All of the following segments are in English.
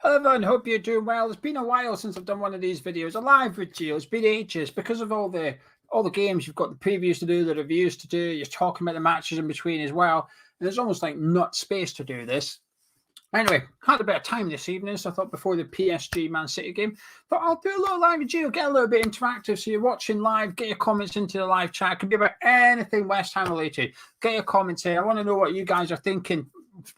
Hello everyone, hope you're doing well. It's been a while since I've done one of these videos, a live video. It's been ages because of all the games. You've got the previews to do, the reviews to do, you're talking about the matches in between as well. And there's almost like not space to do this. Anyway, had a bit of time this evening, so I thought before the PSG Man City game, but I'll do a little live video, get a little bit interactive. So you're watching live, get your comments into the live chat. It could be about anything West Ham related. Get your comments here. I want to know what you guys are thinking,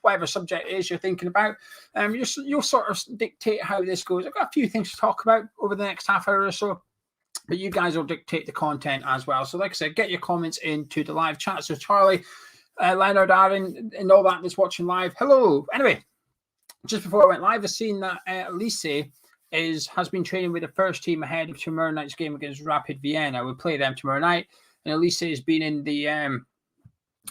whatever subject it is you're thinking about. You'll sort of dictate how this goes. I've got a few things to talk about over the next half hour or so, but you guys will dictate the content as well. So like I said, get your comments into the live chat. So Charlie, Leonard, Aaron, and all that that's watching live, hello. Anyway, just before I went live, I've seen that Elise has been training with the first team ahead of tomorrow night's game against Rapid Vienna. We'll play them tomorrow night. And Elise has been in the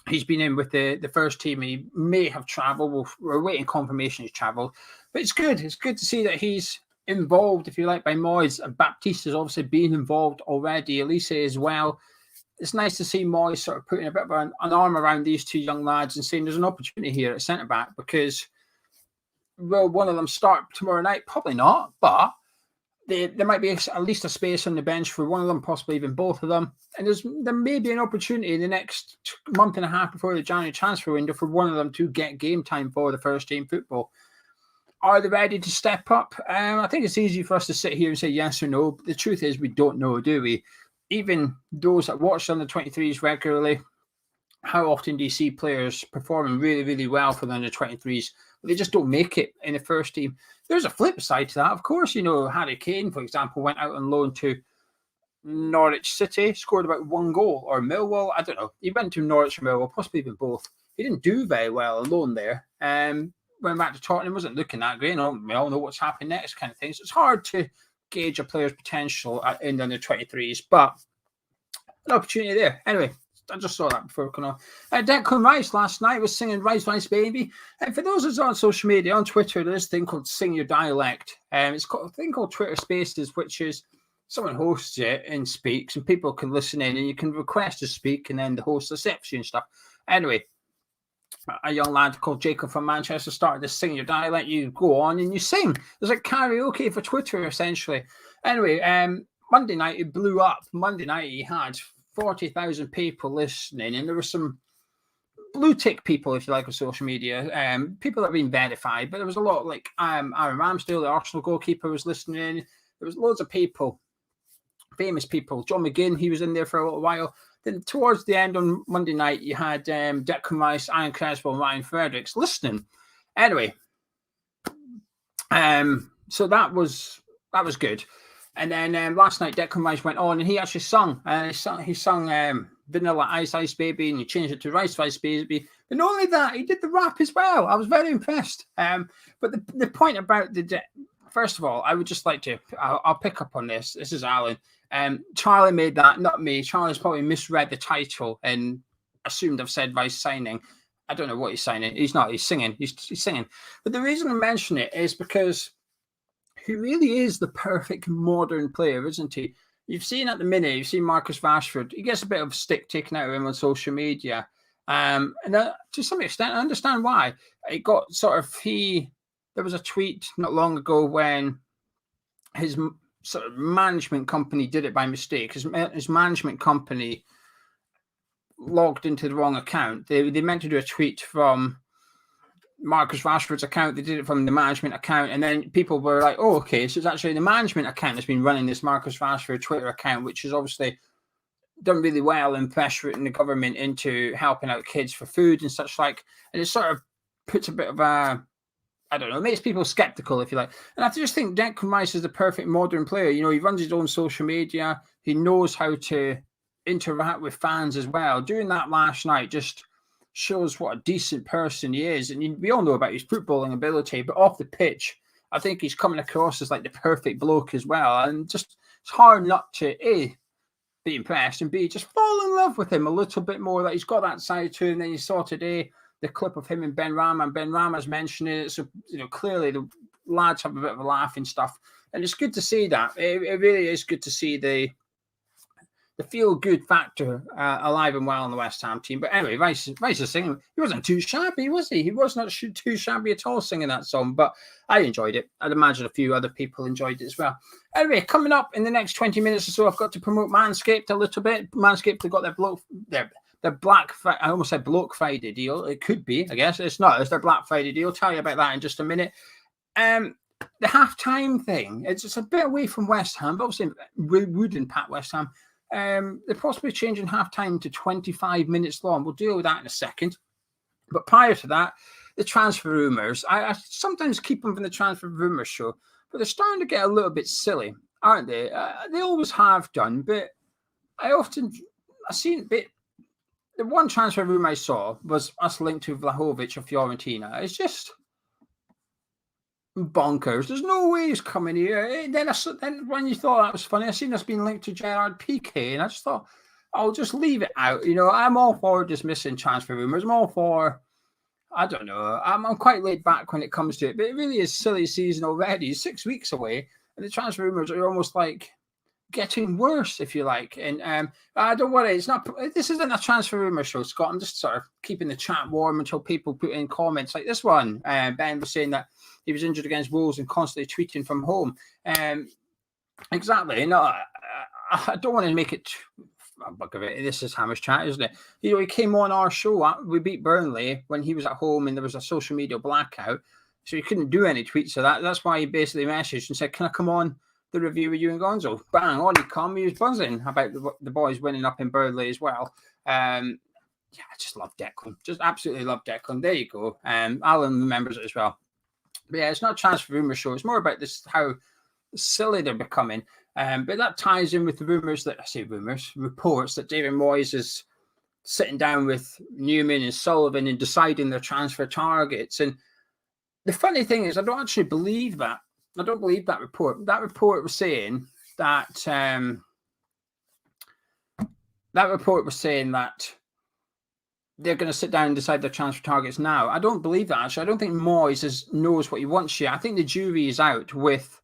he's been in with the first team. He may have travelled. We're waiting confirmation he's travelled. But it's good. It's good to see that he's involved, if you like, by Moyes. And Baptiste has obviously been involved already. Elise as well. It's nice to see Moyes sort of putting a bit of an arm around these two young lads and saying there's an opportunity here at centre-back because, will one of them start tomorrow night? Probably not, but there might be at least a space on the bench for one of them, possibly even both of them. And there may be an opportunity in the next month and a half before the January transfer window for one of them to get game time for the first team football. Are they ready to step up? I think it's easy for us to sit here and say yes or no. But the truth is we don't know, do we? Even those that watch under 23s regularly, how often do you see players performing really, really well for the under 23s? They just don't make it in the first team. There's a flip side to that. Of course, you know, Harry Kane, for example, went out on loan to Norwich City, scored about one goal, or Millwall. I don't know. He went to Norwich or Millwall, possibly even both. He didn't do very well alone there. Went back to Tottenham, wasn't looking that great. We all know what's happening next kind of thing. So it's hard to gauge a player's potential in the under 23s, but an opportunity there. Anyway, I just saw that before coming on. Declan Rice last night was singing Rice, Rice, Baby. And for those who's on social media, on Twitter, there's this thing called Sing Your Dialect. It's called a thing called Twitter Spaces, which is someone hosts it and speaks, and people can listen in, and you can request to speak, and then the host accepts you and stuff. Anyway, a young lad called Jacob from Manchester started to sing your dialect. You go on and you sing. There's like karaoke for Twitter, essentially. Anyway, Monday night it blew up. Monday night he had 40,000 people listening, and there were some blue tick people, if you like, on social media, people that have been verified, but there was a lot like Aaron Ramsdale, the Arsenal goalkeeper, was listening. There was loads of people, famous people. John McGinn, he was in there for a little while. Then towards the end on Monday night, you had Declan Rice, Ian Creswell, and Ryan Fredericks listening. Anyway, so that was good. And then last night, Declan Rice went on and he actually sung. He sung Vanilla Ice Ice Baby, and he changed it to Rice Rice Baby. And not only that, he did the rap as well. I was very impressed. But the point about first of all, I would just like to, I'll pick up on this. This is Alan. Charlie made that, not me. Charlie's probably misread the title and assumed I've said Rice signing. I don't know what he's signing. He's not. He's singing. He's singing. But the reason I mention it is because he really is the perfect modern player, isn't he? You've seen at the minute, you've seen Marcus Rashford. He gets a bit of stick taken out of him on social media. And to some extent, I understand why. It got sort of, there was a tweet not long ago when his sort of management company did it by mistake. His management company logged into the wrong account. They meant to do a tweet from Marcus Rashford's account. They did it from the management account, and then people were like, oh, okay, so it's actually the management account that's been running this Marcus Rashford Twitter account, which has obviously done really well in pressuring the government into helping out kids for food and such like. And it sort of puts a bit of a, I don't know, it makes people skeptical, if you like. And I just think Declan Rice is the perfect modern player. You know, he runs his own social media. He knows how to interact with fans as well. Doing that last night just shows what a decent person he is. And we all know about his footballing ability, but off the pitch, I think he's coming across as like the perfect bloke as well. And just, it's hard not to, A, be impressed, and B, just fall in love with him a little bit more. That he's got that side to him. And then you saw today the clip of him and Ben Rama, and Ben Rama's mentioning it. So, you know, clearly the lads have a bit of a laugh and stuff. And it's good to see that. It really is good to see the the feel-good factor alive and well on the West Ham team. But anyway, Rice is singing. He wasn't too shabby, was he? He was not too shabby at all singing that song, but I enjoyed it. I'd imagine a few other people enjoyed it as well. Anyway, coming up in the next 20 minutes or so, I've got to promote Manscaped a little bit. Manscaped have got their Black Friday, I almost said Bloke Friday deal. It could be, I guess. It's not. It's their Black Friday deal. I'll tell you about that in just a minute. The half-time thing, it's just a bit away from West Ham, but obviously would impact West Ham. They're possibly changing half-time to 25 minutes long. We'll deal with that in a second. But prior to that, the transfer rumours. I sometimes keep them from the transfer rumours show, but they're starting to get a little bit silly, aren't they? They always have done, but I've seen a bit. The one transfer rumour I saw was us linked to Vlahovic of Fiorentina. It's just bonkers. There's no way he's coming here. Then when you thought that was funny, I seen us being linked to Gerard Piqué, and I just thought, I'll just leave it out. I'm all for dismissing transfer rumours. I'm all for, I don't know. I'm quite laid back when it comes to it, but it really is silly season already. 6 weeks away, and the transfer rumours are almost like getting worse, if you like. And I don't worry. It's not. This isn't a transfer rumour show, Scott. I'm just sort of keeping the chat warm until people put in comments like this one. Ben was saying that he was injured against Wolves and constantly tweeting from home. Exactly. No, I don't want to make it a bug of it. This is Hamish chat, isn't it? He came on our show. We beat Burnley when he was at home, and there was a social media blackout, so he couldn't do any tweets of that. That's why he basically messaged and said, "Can I come on the review with you and Gonzo?" Bang, on he come. He was buzzing about the boys winning up in Burnley as well. I just love Declan. Just absolutely love Declan. There you go. Alan remembers it as well. But yeah, it's not a transfer rumour show. It's more about this, how silly they're becoming. But that ties in with the reports that David Moyes is sitting down with Newman and Sullivan and deciding their transfer targets. And the funny thing is, I don't actually believe that. I don't believe that report. That report was saying that they're going to sit down and decide their transfer targets now. I don't believe that, actually. I don't think Moyes knows what he wants yet. I think the jury is out with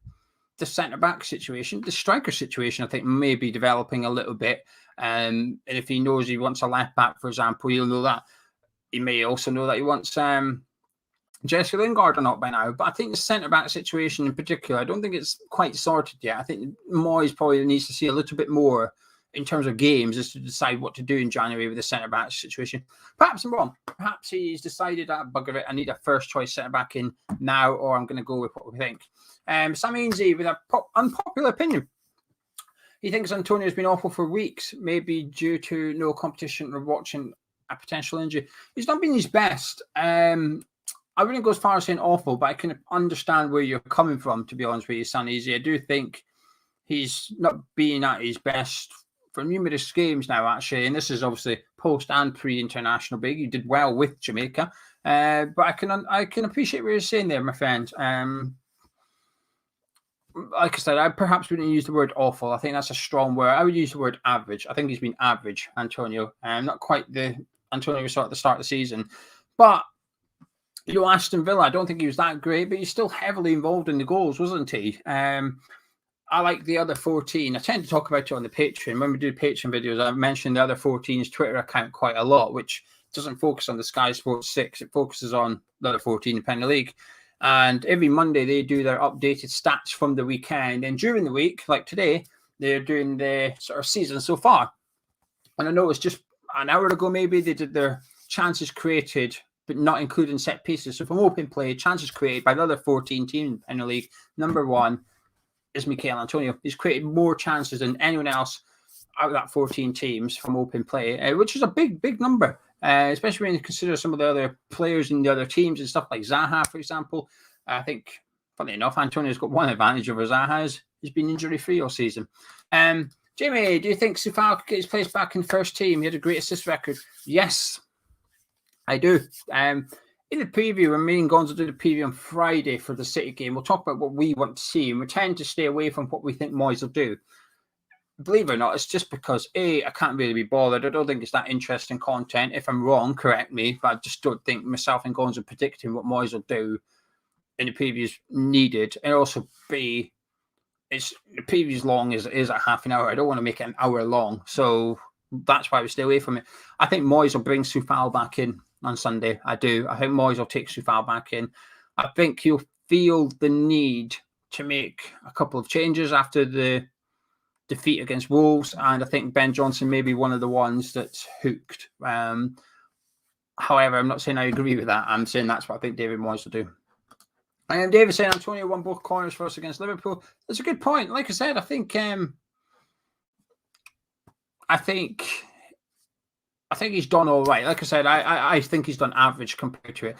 the centre-back situation. The striker situation, I think, may be developing a little bit. And if he knows he wants a left-back, for example, he'll know that. He may also know that he wants Jesse Lingard or not by now. But I think the centre-back situation in particular, I don't think it's quite sorted yet. I think Moyes probably needs to see a little bit more in terms of games as to decide what to do in January with the centre-back situation. Perhaps I'm wrong. Perhaps he's decided that bugger it, I need a first-choice centre-back in now, or I'm going to go with what we think. Sam Ainsley with an unpopular opinion. He thinks Antonio's been awful for weeks, maybe due to no competition or watching a potential injury. He's not been his best. I wouldn't go as far as saying awful, but I can understand where you're coming from, to be honest with you, Sam Ainsley. I do think he's not being at his best for numerous games now, actually, and this is obviously post and pre-international break. You did well with Jamaica, but I can appreciate what you're saying there, my friend. Like I said, I perhaps wouldn't use the word awful. I think that's a strong word. I would use the word average. I think he's been average, Antonio. Not quite the Antonio we saw at the start of the season, but Aston Villa, I don't think he was that great, but he's still heavily involved in the goals, wasn't he? I like the other 14. I tend to talk about it on the Patreon. When we do Patreon videos, I mention the other 14's Twitter account quite a lot, which doesn't focus on the Sky Sports 6. It focuses on the other 14 in Premier League. And every Monday, they do their updated stats from the weekend. And during the week, like today, they're doing the sort of season so far. And I noticed just an hour ago, maybe, they did their chances created, but not including set pieces. So from open play, chances created by the other 14 teams in Premier League, number one is Mikel Antonio. He's created more chances than anyone else out of that 14 teams from open play, which is a big number, especially when you consider some of the other players in the other teams and stuff like Zaha, for example. I think, funny enough, Antonio's got one advantage over Zaha. He's been injury-free all season. Jamie, do you think Soufal could get his place back in first team? He had a great assist record. Yes, I do. In the preview, when me and Gonzo did a preview on Friday for the City game, we'll talk about what we want to see, and we tend to stay away from what we think Moyes will do. Believe it or not, it's just because, I can't really be bothered. I don't think it's that interesting content. If I'm wrong, correct me, but I just don't think myself and Gonzo predicting what Moyes will do in the previews needed. And also, B, it's the previous long is at half an hour. I don't want to make it an hour long, so that's why we stay away from it. I think Moyes will bring Soufal back in on Sunday. I do. I think Moyes will take Soufal back in. I think he'll feel the need to make a couple of changes after the defeat against Wolves, and I think Ben Johnson may be one of the ones that's hooked. However, I'm not saying I agree with that. I'm saying that's what I think David Moyes will do. And David saying Antonio won both corners for us against Liverpool. That's a good point. Like I said, I think he's done all right. Like I said, I think he's done average compared to it.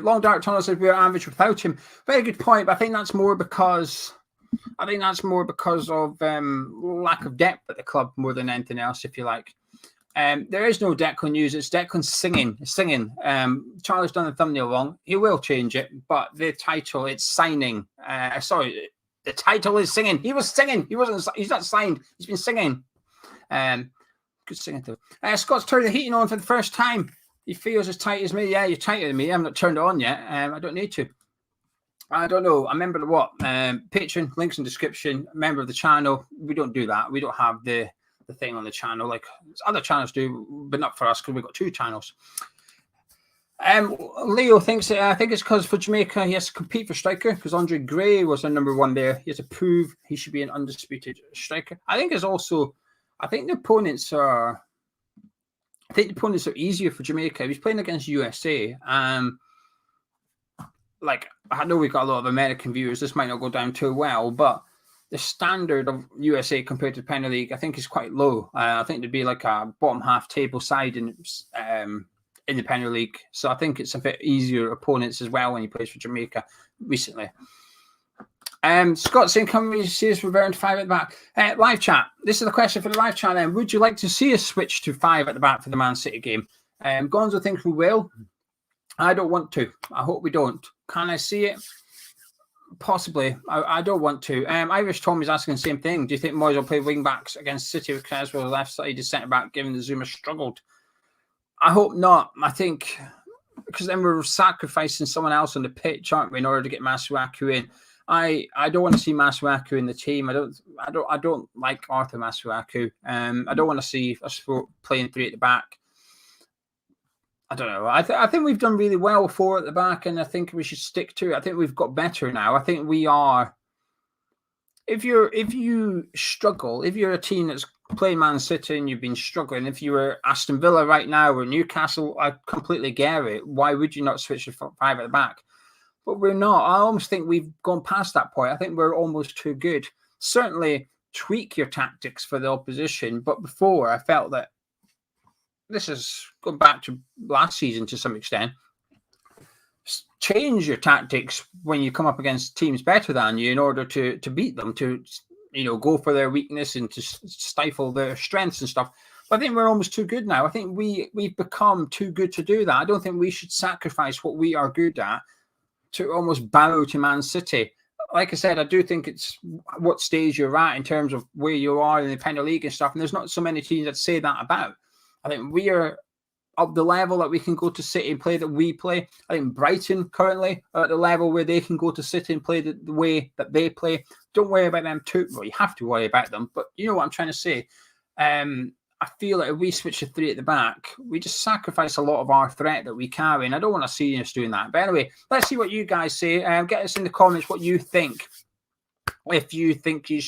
Long Dark Tunnel says we're average without him. Very good point, but I think that's more because of lack of depth at the club more than anything else, if you like. There is no Declan news. It's Declan singing. Charlie's done the thumbnail wrong. He will change it, but the title, it's signing. Sorry, the title is singing. He was singing. He's not signed. He's been singing. Good singing too. Scott's turned the heating on for the first time. He feels as tight as me. Yeah, you're tighter than me. I'm not turned it on yet. I don't need to. I don't know. I remember what? Patreon, links in description. Member of the channel. We don't do that. We don't have the thing on the channel like other channels do, but not for us because we've got 2 channels. Leo thinks I think it's because for Jamaica he has to compete for striker because Andre Gray was our number 1 there. He has to prove he should be an undisputed striker. I think the opponents are easier for Jamaica. He's playing against USA. Like I know we've got a lot of American viewers. This might not go down too well, but the standard of USA compared to the Premier League, I think, is quite low. I think there'd be like a bottom half table side in the Premier League. So I think it's a bit easier opponents as well when he plays for Jamaica recently. Scott saying, can we see us revert to 5 at the back? Live chat. This is the question for the live chat then. Would you like to see us switch to 5 at the back for the Man City game? Gonzo thinks we will. I don't want to. I hope we don't. Can I see it? Possibly. I don't want to. Irish Tom is asking the same thing. Do you think Moyes will play wing backs against City with Creswell left sided centre back, given the Zuma struggled? I hope not. I think because then we're sacrificing someone else on the pitch, aren't we, in order to get Masuaku in. I don't want to see Masuaku in the team. I don't like Arthur Masuaku. I don't want to see us playing 3 at the back. I don't know. I think we've done really well 4 at the back, and I think we should stick to it. I think we've got better now. I think we are. If you struggle, if you're a team that's playing Man City and you've been struggling, if you were Aston Villa right now or Newcastle, I completely get it. Why would you not switch to 5 at the back? But we're not. I almost think we've gone past that point. I think we're almost too good. Certainly tweak your tactics for the opposition, but before I felt that. This is going back to last season to some extent. Change your tactics when you come up against teams better than you in order to beat them, to go for their weakness and to stifle their strengths and stuff. But I think we're almost too good now. I think we've become too good to do that. I don't think we should sacrifice what we are good at to almost bow to Man City. Like I said, I do think it's what stage you're at in terms of where you are in the Premier League and stuff. And there's not so many teams that say that about. I think we are up the level that we can go to City and play that we play. I think Brighton currently are at the level where they can go to City and play the way that they play. Don't worry about them too. Well, you have to worry about them, but you know what I'm trying to say. I feel like if we switch to 3 at the back, we just sacrifice a lot of our threat that we carry, and I don't want to see us doing that. But anyway, let's see what you guys say. Get us in the comments what you think. If you think you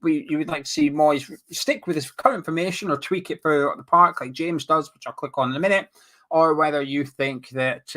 would like to see Moyes stick with his current formation or tweak it for the park like James does, which I'll click on in a minute, or whether you think that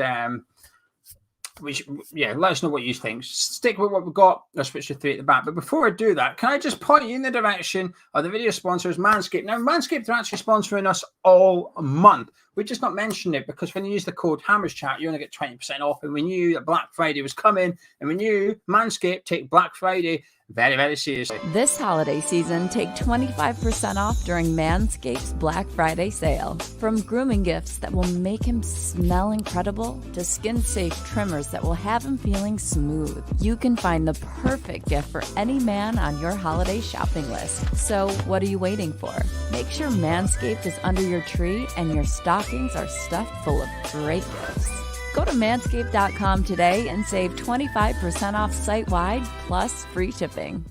let us know what you think. Stick with what we've got or switch to 3 at the back. But before I do that, can I just point you in the direction of the video sponsors, Manscaped? Now, Manscaped are actually sponsoring us all month. We just not mentioned it because when you use the code HammersChat, you only get 20% off. And we knew that Black Friday was coming, and we knew Manscaped take Black Friday very, very seriously. This holiday season, take 25% off during Manscaped's Black Friday sale. From grooming gifts that will make him smell incredible to skin-safe trimmers that will have him feeling smooth, you can find the perfect gift for any man on your holiday shopping list. So what are you waiting for? Make sure Manscaped is under your tree and your stockings are stuffed full of great gifts. Go to manscaped.com today and save 25% off site-wide plus free shipping.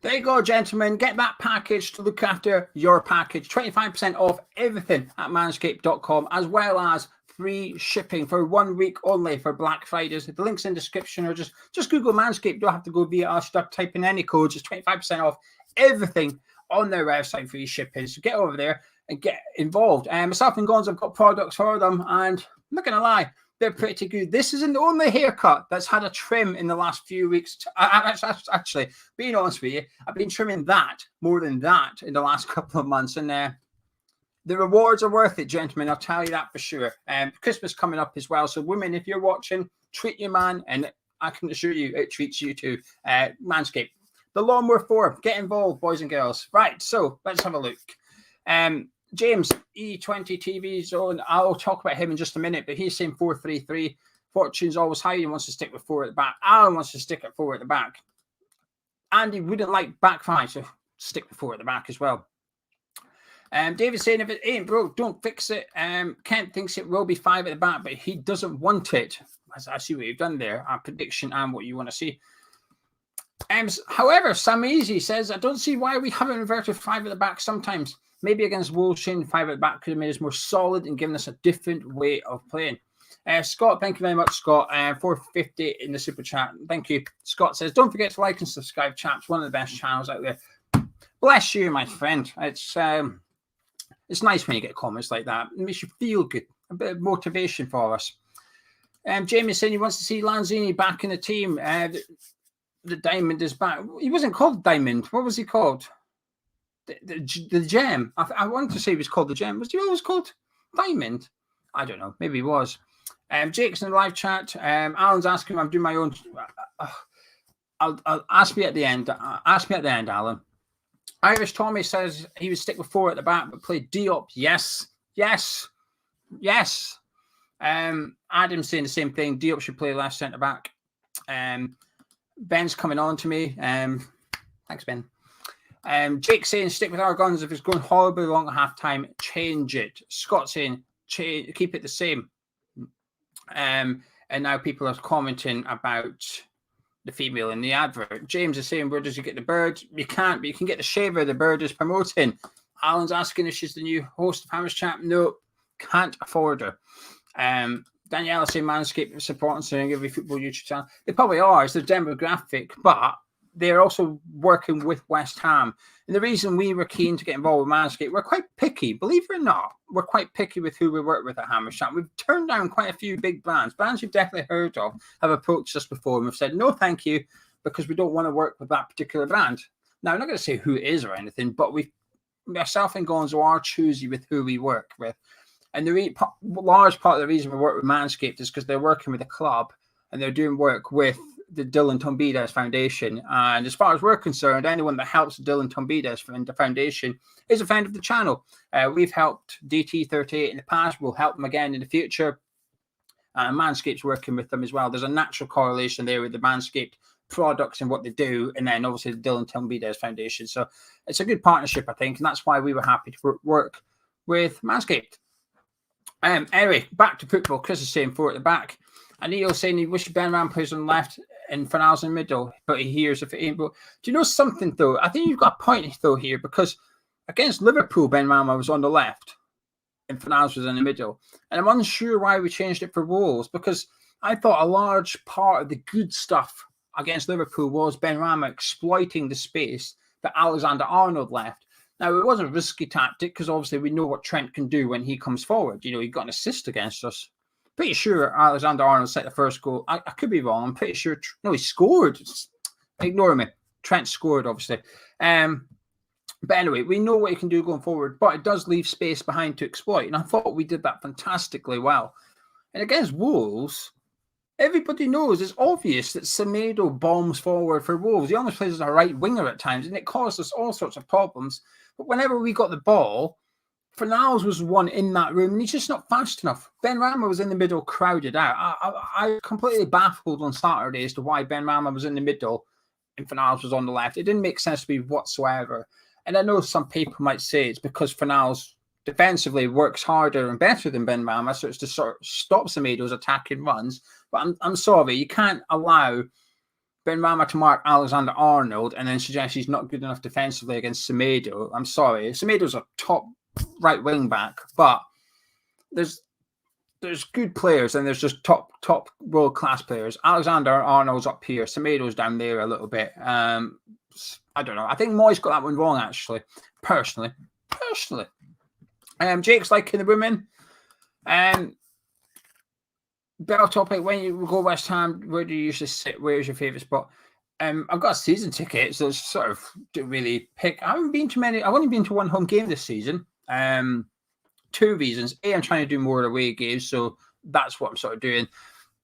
There you go, gentlemen. Get that package to look after your package. 25% off everything at manscaped.com, as well as free shipping for 1 week only for Black Fridays. The link's in the description, or just Google Manscaped. You don't have to go via us. Start typing any code. Just 25% off everything on their website, free shipping. So get over there and get involved. Myself and Gonz have got products for them, and I'm not going to lie, they're pretty good. This isn't the only haircut that's had a trim in the last few weeks. Actually, being honest with you, I've been trimming that more than that in the last couple of months, and the rewards are worth it, gentlemen. I'll tell you that for sure. Christmas coming up as well. So women, if you're watching, treat your man, and I can assure you it treats you too. Manscaped. The Lawnmower 4. Get involved, boys and girls. Right, so let's have a look. James, E20 TV Zone. I'll talk about him in just a minute, but he's saying 4-3-3. Fortune's always high. He wants to stick with 4 at the back. Alan wants to stick at 4 at the back. Andy wouldn't like back 5, so stick with 4 at the back as well. David's saying if it ain't broke, don't fix it. Kent thinks it will be 5 at the back, but he doesn't want it. I see what you've done there. A prediction and what you want to see. However, Sam Easy says, I don't see why we haven't reverted 5 at the back sometimes. Maybe against Wolshin, 5 at the back could have made us more solid and given us a different way of playing. Scott, thank you very much, Scott. 450 in the super chat. Thank you. Scott says, don't forget to like and subscribe, chaps. One of the best channels out there. Bless you, my friend. It's nice when you get comments like that. It makes you feel good. A bit of motivation for us. Jamie saying he wants to see Lanzini back in the team. The Diamond is back. He wasn't called Diamond. What was he called? The Gem. I wanted to say he was called the Gem. Was he always called Diamond? I don't know. Maybe he was. Jake's in the live chat. Alan's asking if I'm doing my own. I'll ask me at the end. Ask me at the end, Alan. Irish Tommy says he would stick with 4 at the back, but play Diop. Yes. Adam's saying the same thing. Diop should play left centre back. Ben's coming on to me. Thanks, Ben. Jake saying stick with our guns. If it's going horribly wrong at half time, change it. Scott saying keep it the same. And now people are commenting about the female in the advert. James is saying, where does he get the bird? You can't, but you can get the shaver the bird is promoting. Alan's asking if she's the new host of Hammers Chat. No, can't afford her. Danielle saying Manscaped supporting every football YouTube channel. They probably are. It's their demographic, but they're also working with West Ham. And the reason we were keen to get involved with Manscaped, we're quite picky. Believe it or not, we're quite picky with who we work with at Hammers Chat. We've turned down quite a few big brands. Brands you've definitely heard of have approached us before and we've said, no, thank you, because we don't want to work with that particular brand. Now, I'm not going to say who it is or anything, but myself and Gonzo are choosy with who we work with. And the large part of the reason we work with Manscaped is because they're working with a club and they're doing work with the Dylan Tombides Foundation. And as far as we're concerned, anyone that helps the Dylan Tombides Foundation is a friend of the channel. We've helped DT38 in the past. We'll help them again in the future. Manscaped's working with them as well. There's a natural correlation there with the Manscaped products and what they do, and then obviously the Dylan Tombides Foundation. So it's a good partnership, I think, and that's why we were happy to work with Manscaped. Anyway, back to football. Chris is saying 4 at the back. And Neil's saying he wishes Ben Ram plays on the left and Fanal's in the middle, but he hears if it ain't. But do you know something, though? I think you've got a point, though, here, because against Liverpool, Ben Rama was on the left and Fanal's was in the middle. And I'm unsure why we changed it for Wolves, because I thought a large part of the good stuff against Liverpool was Ben Rama exploiting the space that Alexander Arnold left. Now, it wasn't a risky tactic because obviously we know what Trent can do when he comes forward. You know, he got an assist against us. Pretty sure Alexander Arnold set the first goal. I could be wrong. I'm pretty sure. No, he scored. Ignore me. Trent scored, obviously. But anyway, we know what he can do going forward, but it does leave space behind to exploit. And I thought we did that fantastically well. And against Wolves, everybody knows, it's obvious that Semedo bombs forward for Wolves. He almost plays as a right winger at times, and it caused us all sorts of problems. But whenever we got the ball, Fornals was one in that room, and he's just not fast enough. Ben Rama was in the middle, crowded out. I completely baffled on Saturday as to why Ben Rama was in the middle and Fornals was on the left. It didn't make sense to me whatsoever. And I know some people might say it's because Fornals defensively works harder and better than Ben Rama, so it's to sort of stop Semedo's attacking runs. But I'm sorry, you can't allow Benrahma to mark Alexander-Arnold and then suggests he's not good enough defensively against Semedo. I'm sorry. Semedo's a top right wing back, but there's good players and there's just top world class players. Alexander-Arnold's up here. Semedo's down there a little bit. I don't know. I think Moyes got that one wrong, actually. Personally. Jake's liking the women. Better topic. When you go West Ham, where do you usually sit? Where's your favourite spot? I've got a season ticket, so it's sort of don't really pick. I haven't been to many. I've only been to one home game this season. 2 reasons. A, I'm trying to do more away games, so that's what I'm sort of doing.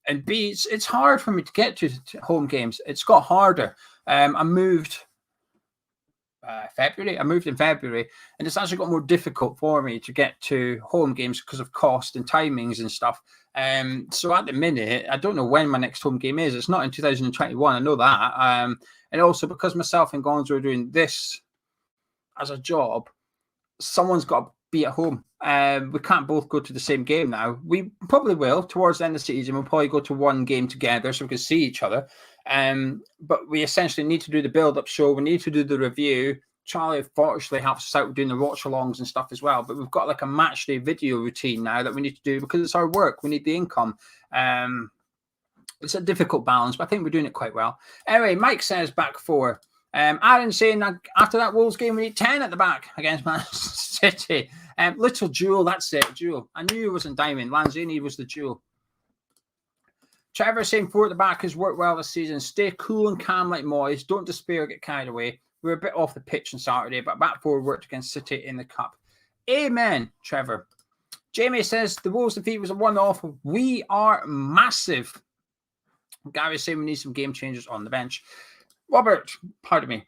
And B, it's hard for me to get to home games. It's got harder. I moved February. I moved in February, and it's actually got more difficult for me to get to home games because of cost and timings and stuff. So at the minute, I don't know when my next home game is. It's not in 2021. I know that. And also because myself and Gonzo are doing this as a job, someone's got to be at home. We can't both go to the same game now. We probably will towards the end of the season. We'll probably go to one game together so we can see each other. But we essentially need to do the build-up show. We need to do the review. Charlie fortunately helps us out with doing the watch-alongs and stuff as well. But we've got like a match day video routine now that we need to do because it's our work. We need the income. It's a difficult balance, but I think we're doing it quite well. Anyway, Mike says back 4. Aaron saying that after that Wolves game, we need 10 at the back against Man City. Little Jewel, that's it, Jewel. I knew it wasn't Diamond. Lanzini was the Jewel. Trevor saying 4 at the back has worked well this season. Stay cool and calm like Moyes. Don't despair, get carried away. We're a bit off the pitch on Saturday, but back 4 worked against City in the Cup. Amen, Trevor. Jamie says the Wolves defeat was a one-off. We are massive. Gary's saying we need some game changers on the bench. Robert, pardon me.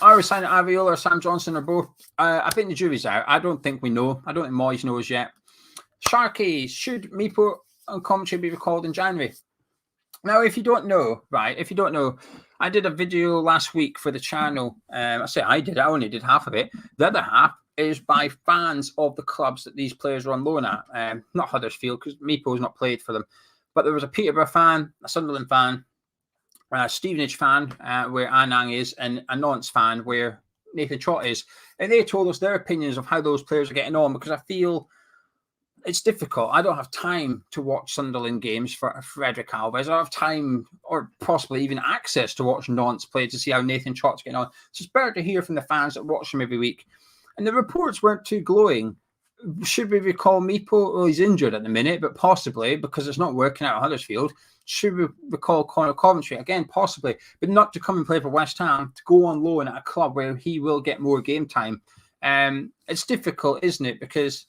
Are we signing Aviola or Sam Johnson or both? I think the jury's out. I don't think we know. I don't think Moyes knows yet. Sharky, should Meepo and commentary be recalled in January? Now, if you don't know, I did a video last week for the channel. I say I did. I only did half of it. The other half is by fans of the clubs that these players are on loan at. Not Huddersfield, because Meepo's not played for them. But there was a Peterborough fan, a Sunderland fan, a Stevenage fan, where Anang is, and a Nantes fan, where Nathan Trott is. And they told us their opinions of how those players are getting on, because I feel it's difficult. I don't have time to watch Sunderland games for Frederick Alves. I don't have time or possibly even access to watch Nantes play to see how Nathan Trott's getting on. So it's better to hear from the fans that watch him every week. And the reports weren't too glowing. Should we recall Meepo? Well, he's injured at the minute, but possibly because it's not working out at Huddersfield. Should we recall Conor Coventry? Again, possibly, but not to come and play for West Ham, to go on loan at a club where he will get more game time. It's difficult, isn't it? Because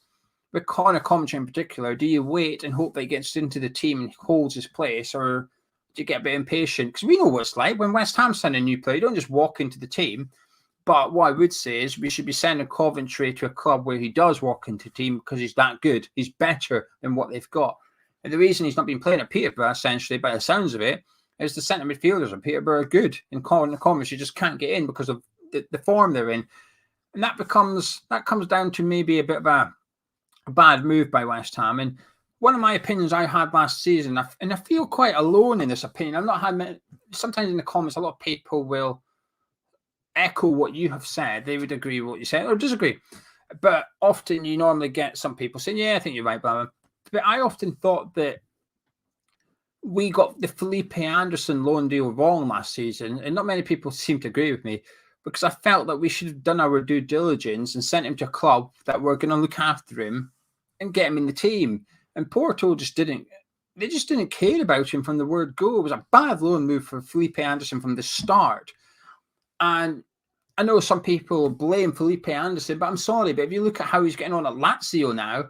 with Conor Coventry in particular, do you wait and hope that he gets into the team and holds his place, or do you get a bit impatient? Because we know what it's like when West Ham send a new player. You don't just walk into the team. But what I would say is we should be sending Coventry to a club where he does walk into the team because he's that good. He's better than what they've got. And the reason he's not been playing at Peterborough, essentially, by the sounds of it, is the centre midfielders at Peterborough are good. And Coventry just can't get in because of the form they're in. And that comes down to maybe a bit of a bad move by West Ham. And one of my opinions I had last season, and I feel quite alone in this opinion. I've not had many, sometimes in the comments, a lot of people will echo what you have said. They would agree with what you said or disagree. But often you normally get some people saying, yeah, I think you're right, blah, blah. But I often thought that we got the Felipe Anderson loan deal wrong last season. And not many people seem to agree with me because I felt that we should have done our due diligence and sent him to a club that were going to look after him and get him in the team. And Porto just didn't care about him from the word go. It was a bad loan move for Felipe Anderson from the start. And I know some people blame Felipe Anderson, but I'm sorry, but if you look at how he's getting on at Lazio now,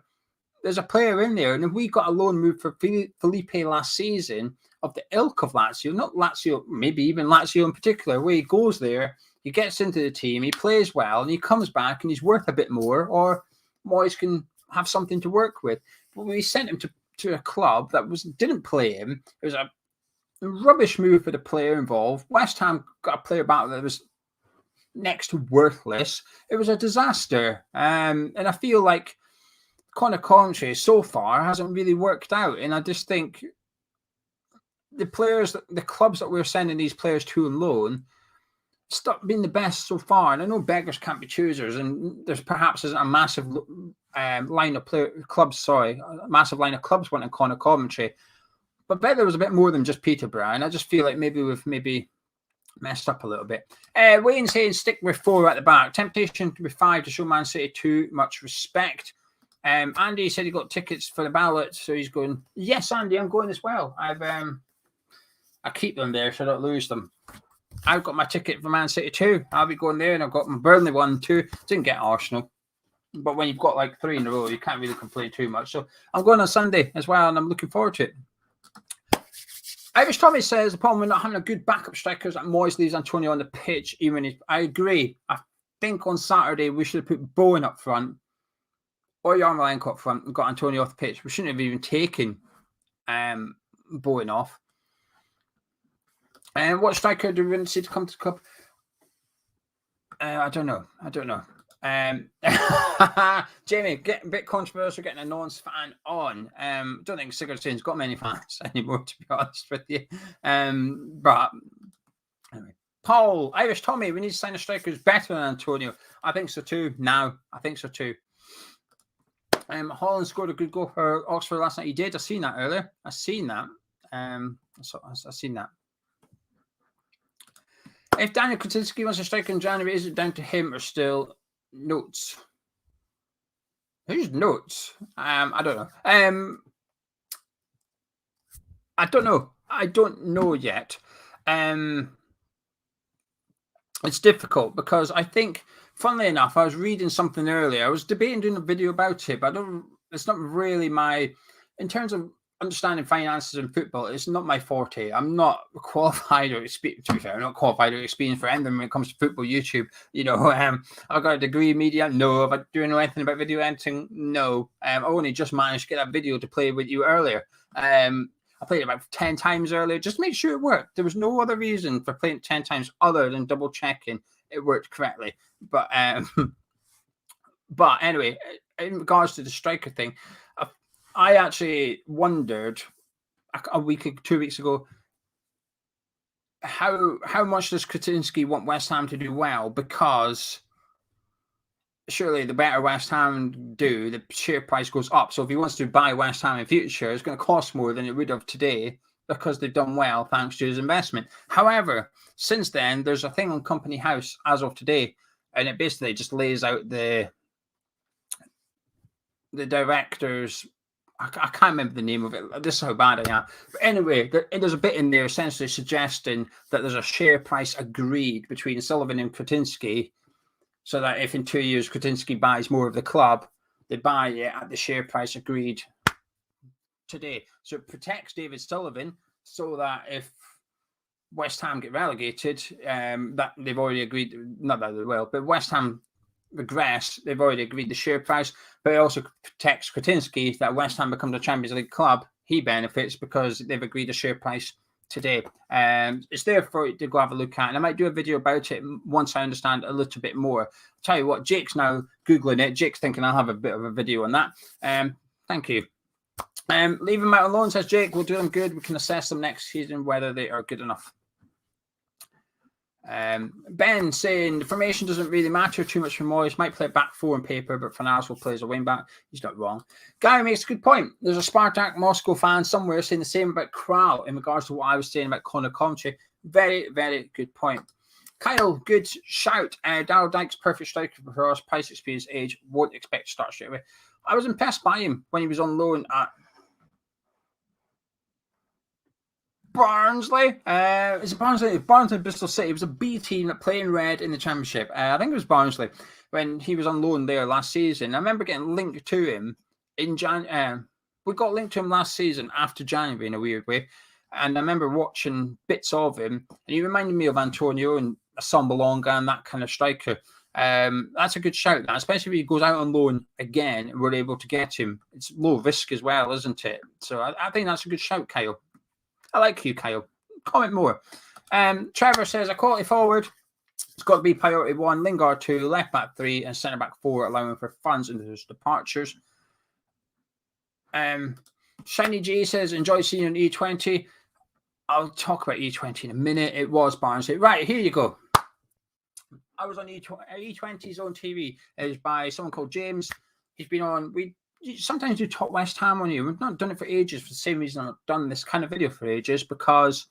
there's a player in there. And if we got a loan move for Felipe last season of the ilk of Lazio, not Lazio, maybe even Lazio in particular, where he goes there, he gets into the team, he plays well, and he comes back and he's worth a bit more, or Moyes can have something to work with. But we sent him to a club that didn't play him. It was a rubbish move for the player involved. West Ham got a player back that was next to worthless. It was a disaster. And I feel like Conor Coventry so far hasn't really worked out. And I just think the players, the clubs that we're sending these players to on loan, stop being the best so far. And I know beggars can't be choosers, and there's perhaps isn't a massive line of clubs. Sorry, a massive line of clubs wanting Connor commentary. But I bet there was a bit more than just Peterborough. And I just feel like maybe we've messed up a little bit. Wayne saying stick with 4 at the back. Temptation to be 5 to show Man City too much respect. Andy said he got tickets for the ballot, so he's going. Yes, Andy, I'm going as well. I keep them there so I don't lose them. I've got my ticket for Man City too. I'll be going there, and I've got my Burnley one too. Didn't get Arsenal, but when you've got like 3 in a row, you can't really complain too much. So I'm going on Sunday as well, and I'm looking forward to it. Irish Tommy says the problem with not having a good backup strikers like Moyes leaves Antonio on the pitch. Even I agree. I think on Saturday we should have put Bowen up front or Yarmolenko up front and got Antonio off the pitch. We shouldn't have even taken Bowen off. And what striker do we want to see to come to the club? I don't know. Jamie, getting a bit controversial, getting a Nons fan on. Don't think Sigurdsson's got many fans anymore, to be honest with you. But anyway, Paul, Irish Tommy, we need to sign a striker who's better than Antonio. I think so too. Now, I think so too. Holland scored a good goal for Oxford last night. He did. I seen that earlier. I seen that. I seen that. If Daniel Kretinsky wants a striker in January, is it down to him or still Notes? Who's Notes? I don't know. I don't know. I don't know yet. It's difficult because I think, funnily enough, I was reading something earlier. I was debating doing a video about it, but it's not really my, in terms of understanding finances in football, it's not my forte. I'm not qualified or experienced. To be fair, I'm not qualified or experienced for anything when it comes to football YouTube. You know, I've got a degree in media. No. Have I doing anything about video editing? No. I only just managed to get that video to play with you earlier. I played it about 10 times earlier just to make sure it worked. There was no other reason for playing it 10 times other than double checking it worked correctly. But anyway, in regards to the striker thing, I actually wondered a week or 2 weeks ago how much does Kretinsky want West Ham to do well? Because surely the better West Ham do, the share price goes up. So if he wants to buy West Ham in future, it's going to cost more than it would have today because they've done well thanks to his investment. However, since then, there's a thing on Company House as of today, and it basically just lays out the directors. I can't remember the name of it. This is how bad I am. But anyway, there's a bit in there essentially suggesting that there's a share price agreed between Sullivan and Kretinsky, so that if in 2 years Kretinsky buys more of the club, they buy it at the share price agreed today. So it protects David Sullivan so that if West Ham get relegated, that they've already agreed, not that they will, but West Ham regress, they've already agreed the share price, but it also protects Kretinsky that West Ham becomes a Champions League club. He benefits because they've agreed the share price today. It's there for you to go have a look at, and I might do a video about it once I understand a little bit more. I'll tell you what, Jake's now Googling it. Jake's thinking I'll have a bit of a video on that. Thank you. Leave them out alone, says Jake. We'll do them good. We can assess them next season whether they are good enough. Ben saying the formation doesn't really matter too much for Moyes. Might play back 4 on paper, but for now will play as a wing back. He's not wrong. Guy makes a good point. There's a Spartak Moscow fan somewhere saying the same about Kral in regards to what I was saying about Conor Comrie. Very, very good point. Kyle, good shout. Daryl Dykes, perfect striker for us. Price, experience, age. Won't expect to start straight away. I was impressed by him when he was on loan at Barnsley. Is it Barnsley? Barnsley, Bristol City. It was a B team that played in red in the Championship. I think it was Barnsley when he was on loan there last season. I remember getting linked to him in January. We got linked to him last season after January in a weird way. And I remember watching bits of him, and he reminded me of Antonio and Sambalonga and that kind of striker. That's a good shout, that, especially when he goes out on loan again and we're able to get him. It's low risk as well, isn't it? So I think that's a good shout, Kyle. I like you, Kyle. Comment more. Trevor says, a quality forward. It's got to be priority 1, Lingard 2, left back 3, and centre back 4, allowing for funds into his departures. Shiny G says, enjoy seeing you on E20. I'll talk about E20 in a minute. It was Barnsley. Right, here you go. I was on E20's own TV. It was by someone called James. He's been on. We sometimes do talk West Ham on you. We've not done it for ages for the same reason I've not done this kind of video for ages, because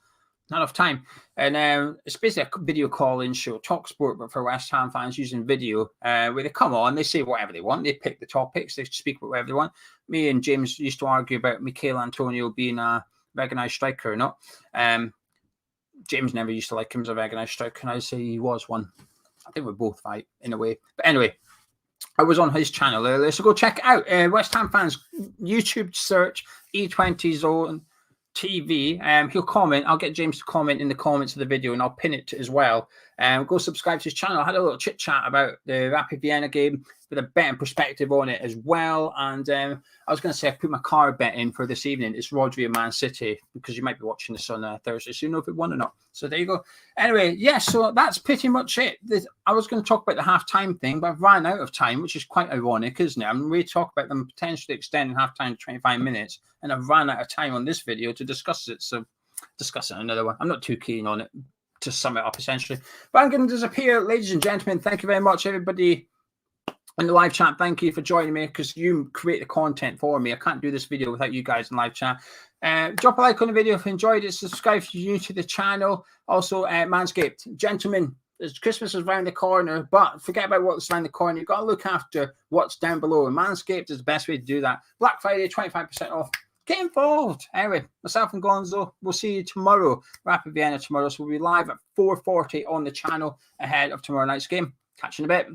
not enough time. And it's basically a video call-in show, Talk Sport, but for West Ham fans using video, where they come on, they say whatever they want, they pick the topics, they speak about whatever they want. Me and James used to argue about Mikel Antonio being a recognised striker or not. James never used to like him as a recognised striker, and I say he was one. I think we're both right in a way. But anyway, I was on his channel earlier, so go check it out. West Ham fans, YouTube search E20 Zone TV. He'll comment. I'll get James to comment in the comments of the video, and I'll pin it as well. Go subscribe to his channel. I had a little chit chat about the Rapid Vienna game with a betting perspective on it as well. And I was going to say I put my card bet in for this evening. It's Rodri Man City, because you might be watching this on Thursday, so you know if it won or not. So there you go. Anyway, yes, so that's pretty much it. I was going to talk about the half-time thing, but I've ran out of time, which is quite ironic, isn't it? I mean, we talk about them potentially extending half-time to 25 minutes, and I've ran out of time on this video to discuss it. So discuss it another one. I'm not too keen on it, to sum it up, essentially. But I'm going to disappear, ladies and gentlemen. Thank you very much, everybody in the live chat. Thank you for joining me, because you create the content for me. I can't do this video without you guys in live chat. Drop a like on the video if you enjoyed it. Subscribe if you're new to the channel. Also, Manscaped. Gentlemen, Christmas is around the corner, but forget about what's around the corner. You've got to look after what's down below. And Manscaped is the best way to do that. Black Friday, 25% off. Get involved. Anyway, myself and Gonzo, we'll see you tomorrow. Rapid Vienna tomorrow. So we'll be live at 4:40 on the channel ahead of tomorrow night's game. Catch you in a bit.